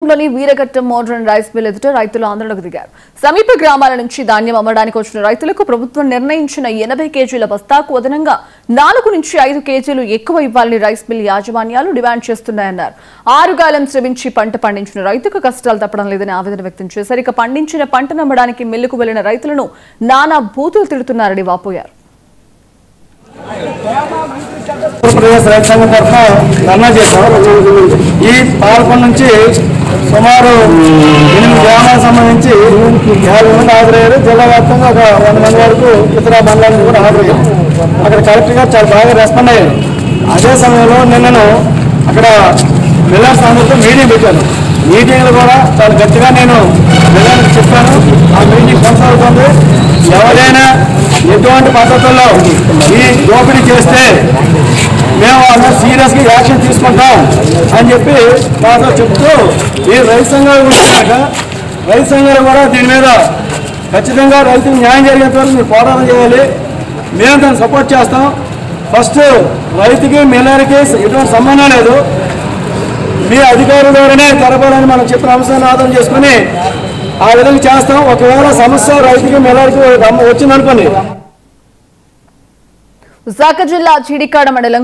నియోజకవర్గంలోని Veeraghattam modern rice mill ఎదుట రైతులు ఆందోళనకు దిగారు. సమీప గ్రామాల నుంచి ధాన్యం అమ్మడానికి వచ్చిన రైతులకు ప్రభుత్వం నిర్ణయించిన 80 కేజీల బస్తాకు అదనంగా 4 నుంచి 5 కేజీలు ఎక్కువ ఇవ్వాలని రైస్ మిల్ యాజమాన్యాలు డిమాండ్ చేస్తున్నాయన్నారు. 6 కాలం శ్రమించి పంట పండించిన రైతుకు కష్టాలు తప్పడం లేదని ఆవేదన వ్యక్తం చేశారు. ఇక పండించిన పంటను అమ్మడానికి మిల్లుకు వెళ్లిన రైతులను నానా బూతులు తిడుతున్నారని వాపోయారు. రైతు సంఘం తరఫున ధర్నా చేశాం. ఈ పాల్గొండ నుంచి సుమారు 8 గ్రామాలకు సంబంధించి 50 మంది హాజరయ్యారు. జిల్లా వ్యాప్తంగా ఒక 100 మంది వరకు ఇతర మండలానికి కూడా హాజరయ్యారు. అక్కడ కలెక్టర్ గారు చాలా బాగా రెస్పాండ్ అయ్యారు. అదే సమయంలో నిన్నను అక్కడ మిల్లర్స్ అందరితో మీటింగ్ పెట్టాను. మీటింగ్లు కూడా చాలా గట్టిగా నేను మిల్లర్కి చెప్పాను. ఆ మీటింగ్ కొనసాగుతుంది. ఎవరైనా ఎటువంటి పద్ధతుల్లో ఈ దోపిడీ చేస్తే మేము అందరూ సీరియస్గా యాక్షన్ తీసుకుంటాం అని చెప్పి మాతో చెప్తూ ఈ రైతు సంఘాలు ఉంటున్నాక రైతు సంఘాలు కూడా దీని మీద ఖచ్చితంగా రైతుకు న్యాయం జరిగేంత వరకు మీరు పోరాటం చేయాలి. మేము దాన్ని సపోర్ట్ చేస్తాం. ఫస్ట్ రైతుకి మిల్లర్కి ఎటువంటి సంబంధం లేదు. మీ అధికారుల ద్వారానే జరపాలని మనం చెప్పిన అంశాన్ని ఆధారం చేసుకుని ఆ విధంగా చేస్తాం. ఒకవేళ సమస్య రైతుకి మిల్లర్కి వచ్చిందనుకోండి. విశాఖ జిల్లా చీడికాడ మండలం